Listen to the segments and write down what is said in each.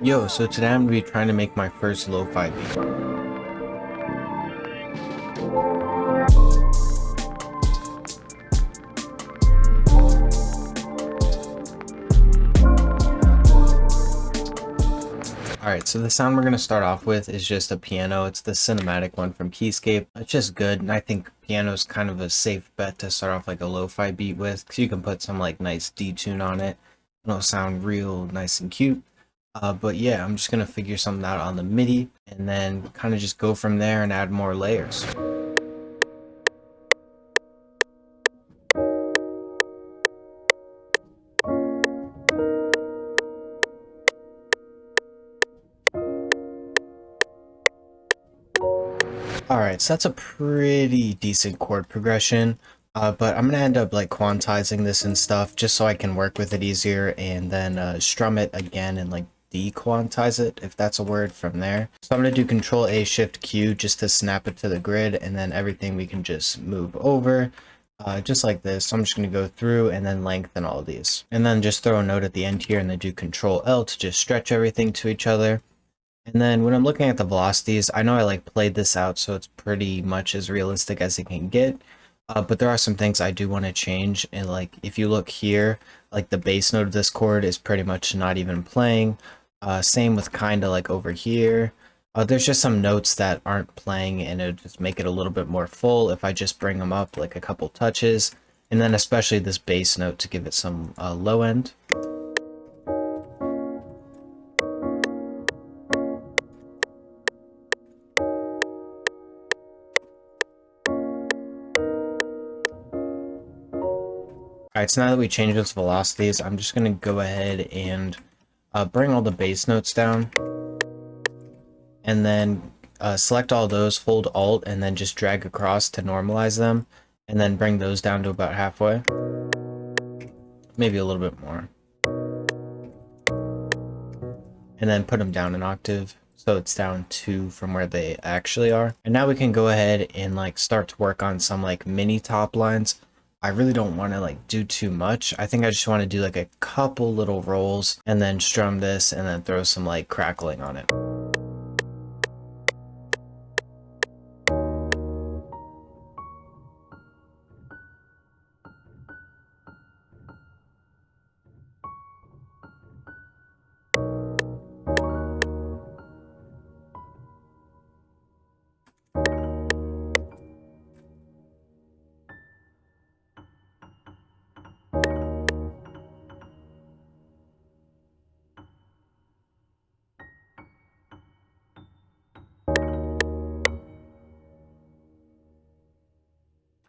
Yo, so today I'm gonna be trying to make my first lo-fi beat. Alright, so the sound we're gonna start off with is just a piano. It's the cinematic one from Keyscape. It's just good, and I think piano is kind of a safe bet to start off like a lo-fi beat with, because you can put some like nice D-tune on it. It'll sound real nice and cute. But yeah, I'm just gonna figure something out on the MIDI, and then kind of just go from there and add more layers. Alright, so that's a pretty decent chord progression, but I'm gonna end up like quantizing this and stuff just so I can work with it easier, and then strum it again and like dequantize it, if that's a word, from there. So I'm gonna do Control A Shift Q just to snap it to the grid, and then everything we can just move over. Just like this. So I'm just going to go through and then lengthen all these. And then just throw a note at the end here and then do Control L to just stretch everything to each other. And then when I'm looking at the velocities, I know I like played this out, so it's pretty much as realistic as it can get. But there are some things I do want to change. And like if you look here, like the bass note of this chord is pretty much not even playing. Same with kind of like over here. There's just some notes that aren't playing, and it would just make it a little bit more full if I just bring them up like a couple touches. And then especially this bass note to give it some low end. Alright, so now that we changed those velocities, I'm just going to go ahead and bring all the bass notes down. And then select all those, hold Alt, and then just drag across to normalize them. And then bring those down to about halfway. Maybe a little bit more. And then put them down an octave, so it's down 2 from where they actually are. And now we can go ahead and like start to work on some like mini top lines. I really don't want to like do too much. I think I just want to do like a couple little rolls and then strum this and then throw some like crackling on it.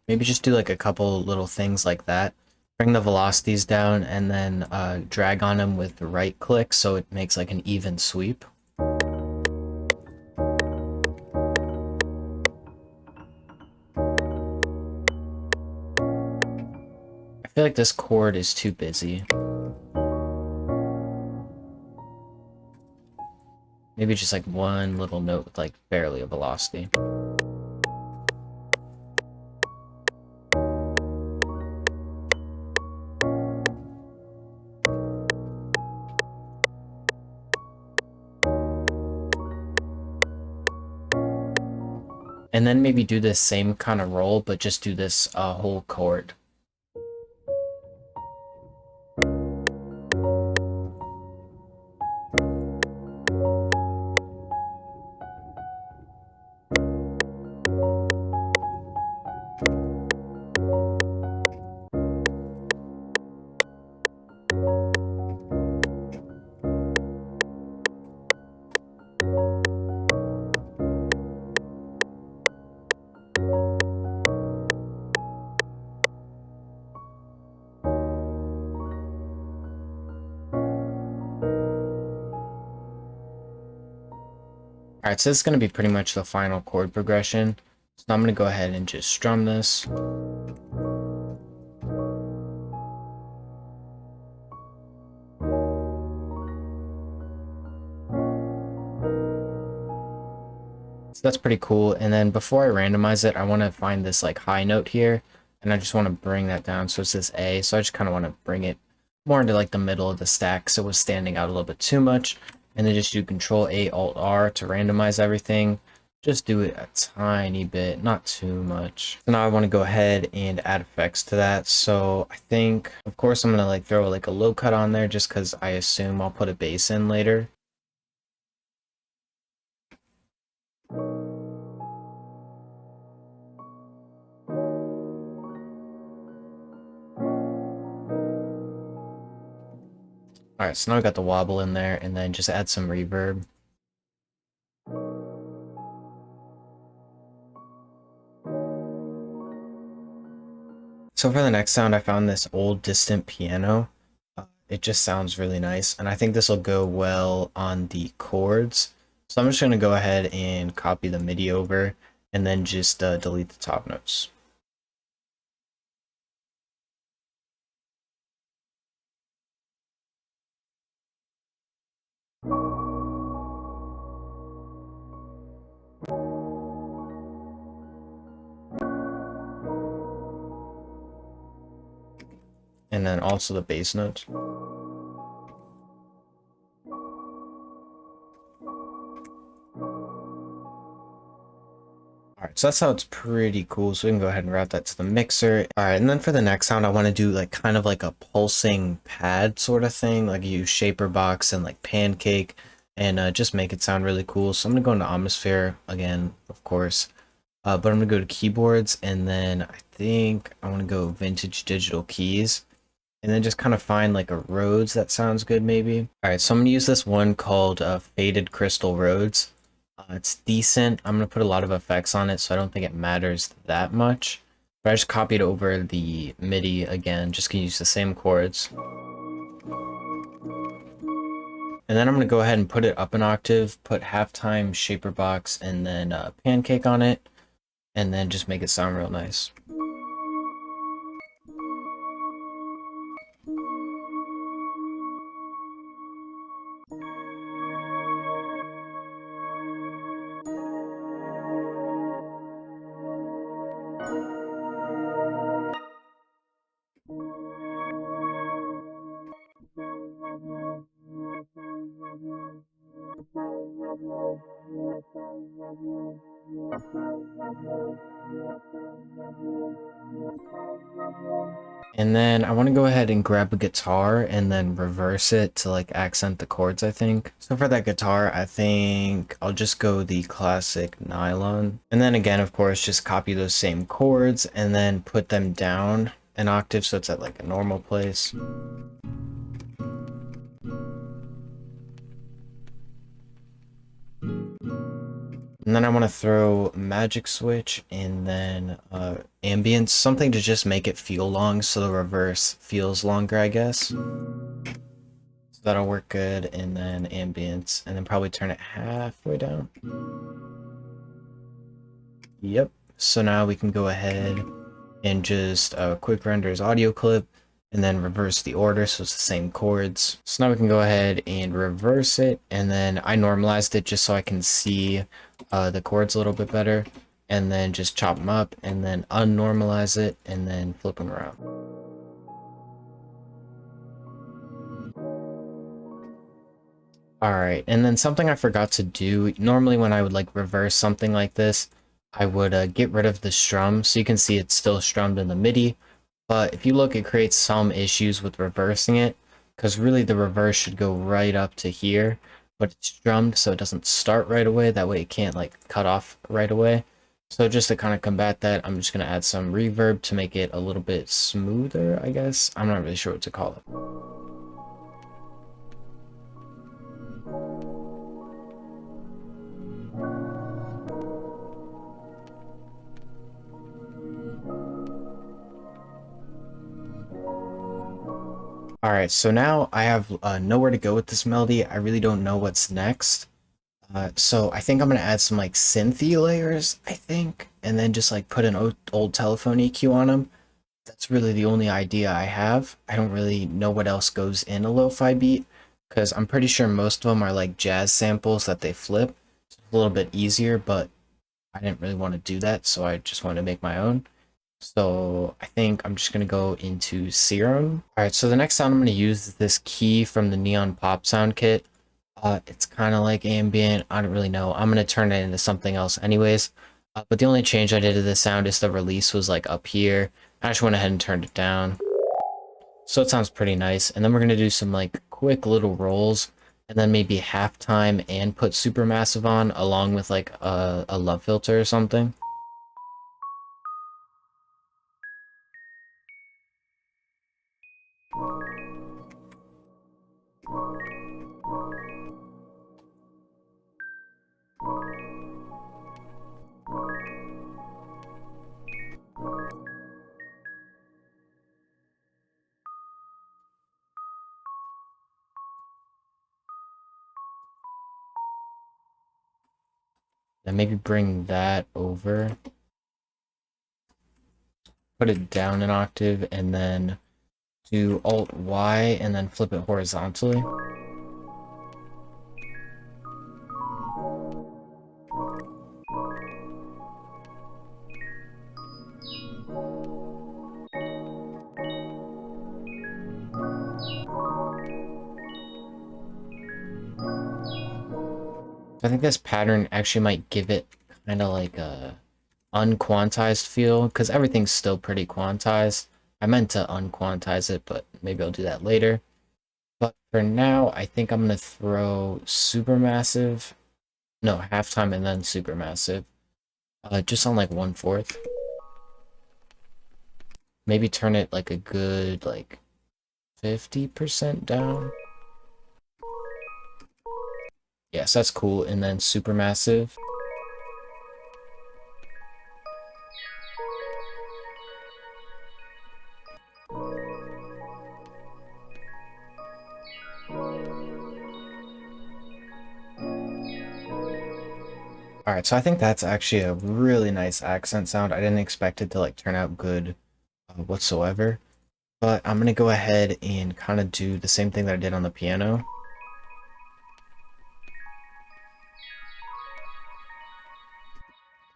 Maybe just do like a couple little things like that. Bring the velocities down and then drag on them with the right click so it makes like an even sweep. I feel like this chord is too busy. Maybe just like one little note with like barely a velocity. And then maybe do this same kind of roll, but just do this whole chord. Alright, so this is going to be pretty much the final chord progression. So I'm going to go ahead and just strum this. So that's pretty cool. And then before I randomize it, I want to find this like high note here. And I just want to bring that down. So it's this A. So I just kind of want to bring it more into like the middle of the stack so it was standing out a little bit too much. and then just do Control A Alt R to randomize everything. Just do it a tiny bit, not too much. So now I want to go ahead and add effects to that. So I think, of course, I'm gonna like throw like a low cut on there just because I assume I'll put a bass in later. Alright, so now I got the wobble in there, and then just add some reverb. So for the next sound, I found this old distant piano. It just sounds really nice, and I think this will go well on the chords. So I'm just going to go ahead and copy the MIDI over, and then just delete the top notes. And then also the bass notes. Alright, so that sounds pretty cool, so we can go ahead and route that to the mixer. Alright, and then for the next sound, I want to do like kind of like a pulsing pad sort of thing, like use shaper box and like pancake, and just make it sound really cool. So I'm going to go into Atmosphere again, of course, but I'm going to go to Keyboards, and then I think I want to go Vintage Digital Keys, and then just kind of find like a Rhodes that sounds good maybe. Alright, so I'm going to use this one called Faded Crystal Rhodes. It's decent. I'm going to put a lot of effects on it, so I don't think it matters that much. But I just copied over the MIDI again, just gonna use the same chords. And then I'm going to go ahead and put it up an octave, put halftime, shaper box, and then pancake on it, and then just make it sound real nice. And then I want to go ahead and grab a guitar and then reverse it to like accent the chords, I think. So for that guitar, I think I'll just go the classic nylon. And then again, of course, just copy those same chords and then put them down an octave so it's at like a normal place. And then I want to throw magic switch and then ambient, something to just make it feel long so the reverse feels longer, I guess. So that'll work good. And then ambient, and then probably turn it halfway down. Yep. So now we can go ahead and just quick render his audio clip and then reverse the order so it's the same chords. So now we can go ahead and reverse it, and then I normalized it just so I can see the chords a little bit better, and then just chop them up and then unnormalize it and then flip them around. Alright, and then something I forgot to do, normally when I would like reverse something like this, I would get rid of the strum, so you can see it's still strummed in the MIDI. But if you look, it creates some issues with reversing it, because really the reverse should go right up to here, but it's strummed so it doesn't start right away. That way it can't like cut off right away. So just to kind of combat that, I'm just going to add some reverb to make it a little bit smoother, I guess. I'm not really sure what to call it. Alright, so now I have nowhere to go with this melody. I really don't know what's next. So I think I'm going to add some like synthy layers, I think, and then just like put an old telephone EQ on them. That's really the only idea I have. I don't really know what else goes in a lo-fi beat, because I'm pretty sure most of them are like jazz samples that they flip. It's a little bit easier, but I didn't really want to do that, so I just wanted to make my own. So I think I'm just going to go into Serum. Alright, so the next sound I'm going to use is this key from the Neon Pop sound kit. It's kind of like ambient. I don't really know. I'm gonna turn it into something else anyways. But the only change I did to the sound is the release was like up here. I just went ahead and turned it down. So it sounds pretty nice. And then we're gonna do some like quick little rolls, and then maybe halftime and put supermassive on along with like a love filter or something. Then maybe bring that over, put it down an octave, and then do Alt Y and then flip it horizontally. I think this pattern actually might give it kind of like a unquantized feel, because everything's still pretty quantized. I meant to unquantize it, but maybe I'll do that later. But for now, I think I'm going to throw supermassive, no, halftime and then supermassive, just on like 1/4. Maybe turn it like a good, like 50% down. Yes, that's cool. And then supermassive. Alright, so I think that's actually a really nice accent sound. I didn't expect it to like turn out good whatsoever. But I'm gonna go ahead and kind of do the same thing that I did on the piano.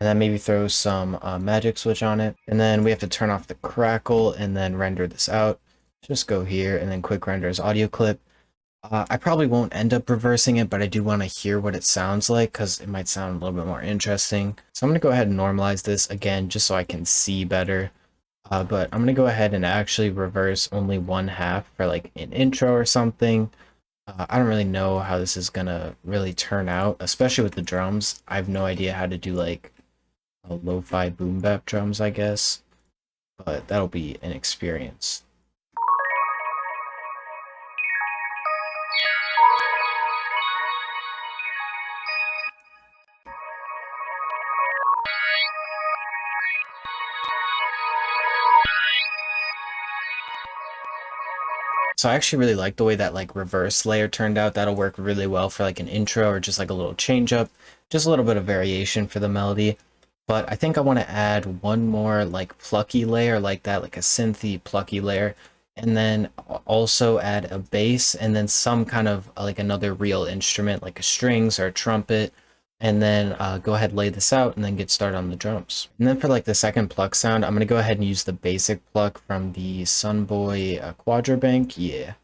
And then maybe throw some magic switch on it. And then we have to turn off the crackle and then render this out. Just go here and then quick render as audio clip. I probably won't end up reversing it, but I do want to hear what it sounds like because it might sound a little bit more interesting. So I'm going to go ahead and normalize this again just so I can see better. But I'm going to go ahead and actually reverse only 1/2 for like an intro or something. I don't really know how this is going to really turn out, especially with the drums. I have no idea how to do like a lo-fi boom bap drums, I guess. But that'll be an experience. So I actually really like the way that like reverse layer turned out. That'll work really well for like an intro or just like a little change up, just a little bit of variation for the melody. But I think I want to add one more like plucky layer like that, like a synthy plucky layer, and then also add a bass and then some kind of like another real instrument like a strings or a trumpet, and then go ahead, lay this out, and then get started on the drums. And then for like the second pluck sound, I'm going to go ahead and use the basic pluck from the Sunboy Quadra Bank. Yeah,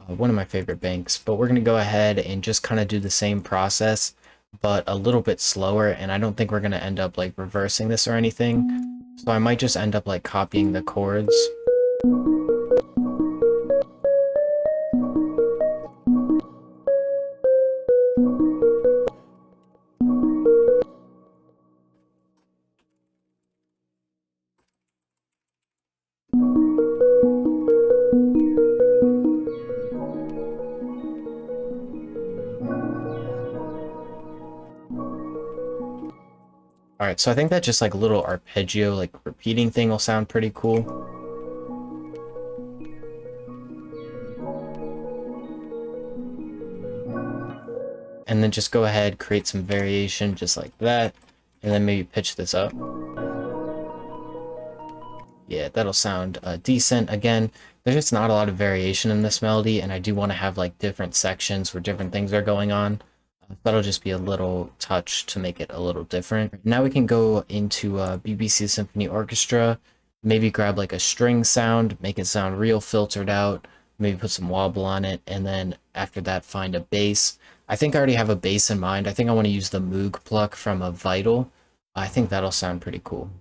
one of my favorite banks. But we're going to go ahead and just kind of do the same process, but a little bit slower. And I don't think we're going to end up like reversing this or anything. So I might just end up like copying the chords. Alright, so I think that just like a little arpeggio, like repeating thing will sound pretty cool. And then just go ahead, create some variation just like that, and then maybe pitch this up. Yeah, that'll sound decent. Again, there's just not a lot of variation in this melody, and I do want to have like different sections where different things are going on. That'll just be a little touch to make it a little different. Now we can go into BBC Symphony Orchestra, maybe grab like a string sound, make it sound real filtered out, maybe put some wobble on it, and then after that find a bass. I think I already have a bass in mind. I think I want to use the Moog pluck from a Vital. I think that'll sound pretty cool.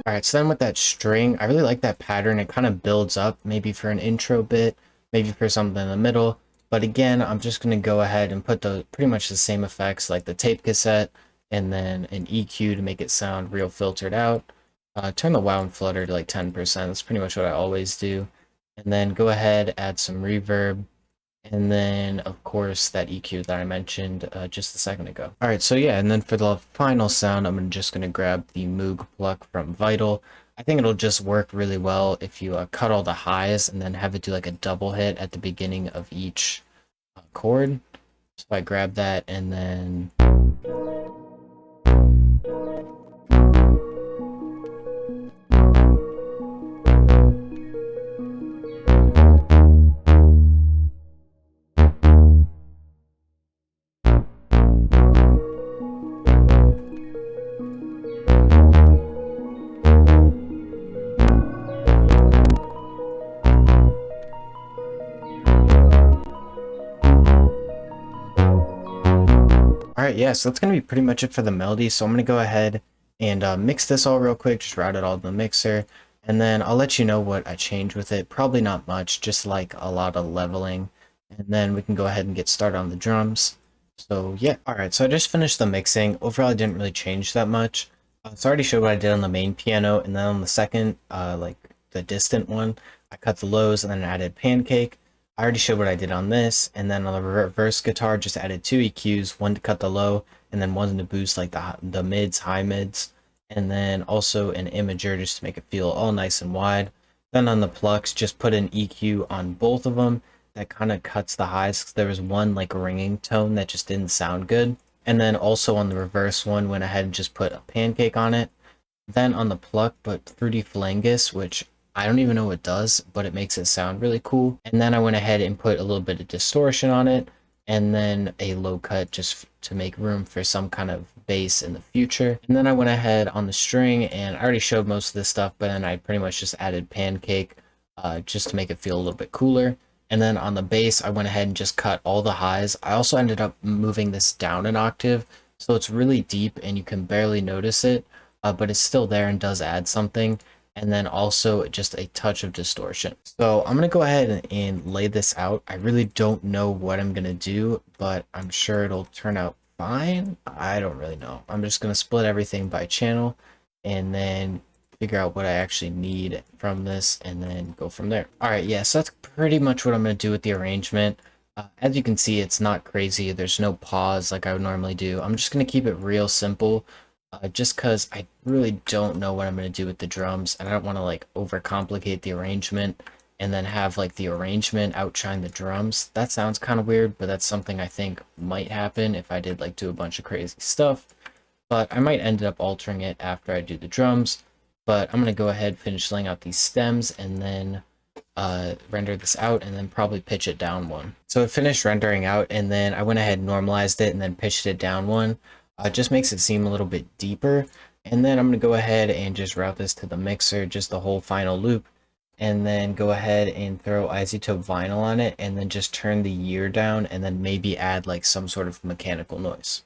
Alright, so then with that string, I really like that pattern. It kind of builds up, maybe for an intro bit, maybe for something in the middle. But again, I'm just going to go ahead and put the pretty much the same effects like the tape cassette and then an EQ to make it sound real filtered out. Turn the wow and flutter to like 10%. That's pretty much what I always do. And then go ahead, add some reverb. And then, of course, that EQ that I mentioned just a second ago. All right, so yeah, and then for the final sound, I'm just going to grab the Moog pluck from Vital. I think it'll just work really well if you cut all the highs and then have it do like a double hit at the beginning of each chord. So I grab that and then... Alright, yeah, so that's going to be pretty much it for the melody. So I'm going to go ahead and mix this all real quick, just route it all in the mixer, and then I'll let you know what I change with it. Probably not much, just like a lot of leveling, and then we can go ahead and get started on the drums. So yeah, alright, so I just finished the mixing. Overall, I didn't really change that much. So I already showed what I did on the main piano, and then on the second, like the distant one, I cut the lows and then added Pancake. I already showed what I did on this, and then on the reverse guitar, just added 2 EQs, one to cut the low, and then one to boost like the mids, high mids, and then also an imager just to make it feel all nice and wide. Then on the plucks, just put an EQ on both of them that kind of cuts the highs, because there was one like ringing tone that just didn't sound good. And then also on the reverse one, went ahead and just put a Pancake on it. Then on the pluck, put Fruity Phalangus, which I don't even know what it does, but it makes it sound really cool. And then I went ahead and put a little bit of distortion on it, and then a low cut just to make room for some kind of bass in the future. And then I went ahead on the string, and I already showed most of this stuff, but then I pretty much just added Pancake just to make it feel a little bit cooler. And then on the bass, I went ahead and just cut all the highs. I also ended up moving this down an octave, so it's really deep and you can barely notice it, but it's still there and does add something. And then also just a touch of distortion. So I'm going to go ahead and lay this out. I really don't know what I'm going to do, but I'm sure it'll turn out fine. I don't really know. I'm just going to split everything by channel and then figure out what I actually need from this and then go from there. All right, yeah, so that's pretty much what I'm going to do with the arrangement. As you can see, it's not crazy. There's no pause like I would normally do. I'm just going to keep it real simple. Just because I really don't know what I'm going to do with the drums, and I don't want to like overcomplicate the arrangement and then have like the arrangement outshine the drums. That sounds kind of weird, but that's something I think might happen if I did like do a bunch of crazy stuff. But I might end up altering it after I do the drums. But I'm going to go ahead, finish laying out these stems, and then render this out, and then probably pitch it down one. So it finished rendering out, and then I went ahead and normalized it and then pitched it down one. It just makes it seem a little bit deeper. And then I'm going to go ahead and just route this to the mixer, just the whole final loop. And then go ahead and throw isotope vinyl on it, and then just turn the year down, and then maybe add like some sort of mechanical noise.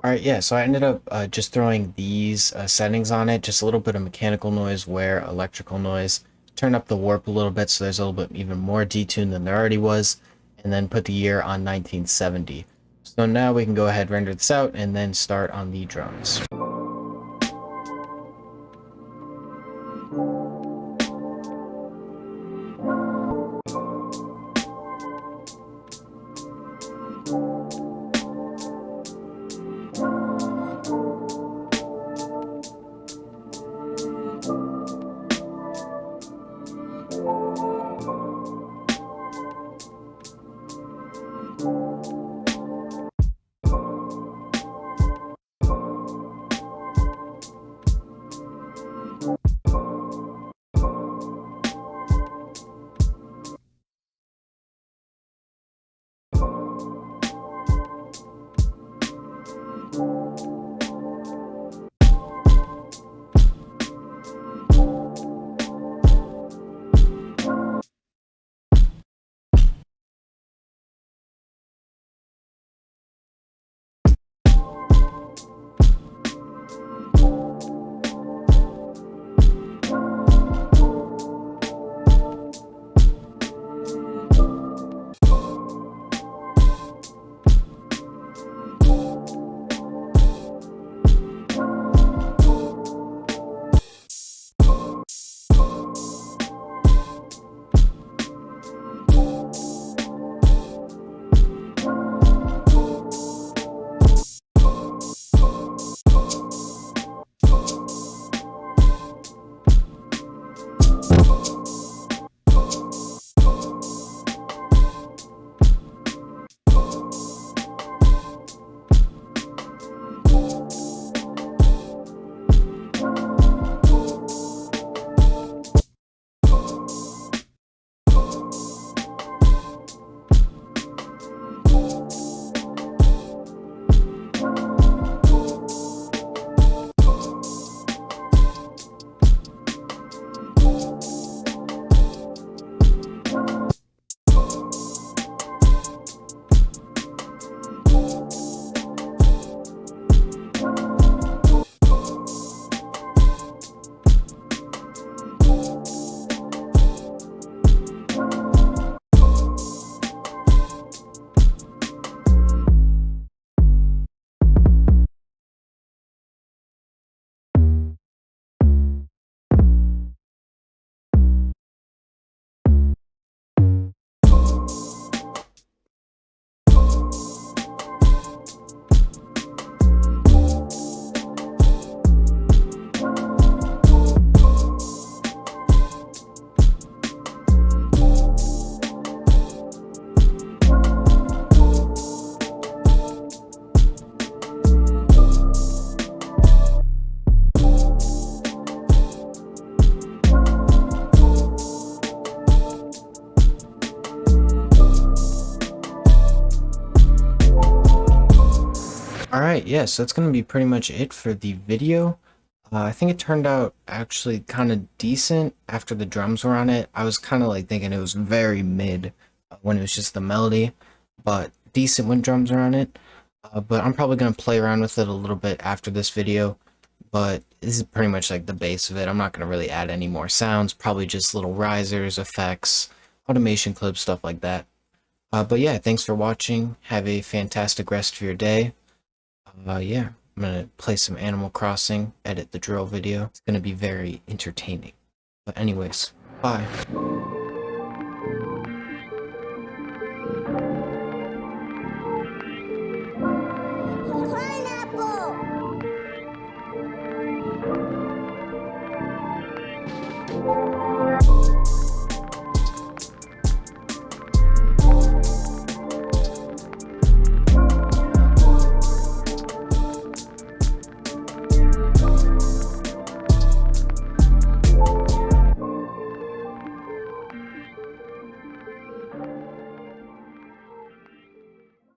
Alright, yeah, so I ended up just throwing these settings on it, just a little bit of mechanical noise, wear, electrical noise, turn up the warp a little bit so there's a little bit even more detuned than there already was, and then put the year on 1970. So now we can go ahead, render this out, and then start on the drums. Alright, yeah, so that's going to be pretty much it for the video. I think it turned out actually kind of decent after the drums were on it. I was kind of like thinking it was very mid when it was just the melody, but decent when drums are on it. But I'm probably going to play around with it a little bit after this video, but this is pretty much like the base of it. I'm not going to really add any more sounds, probably just little risers, effects, automation clips, stuff like that. But yeah, thanks for watching. Have a fantastic rest of your day. Yeah, I'm gonna play some Animal Crossing, edit the drill video. It's gonna be very entertaining. But anyways, bye. Pineapple!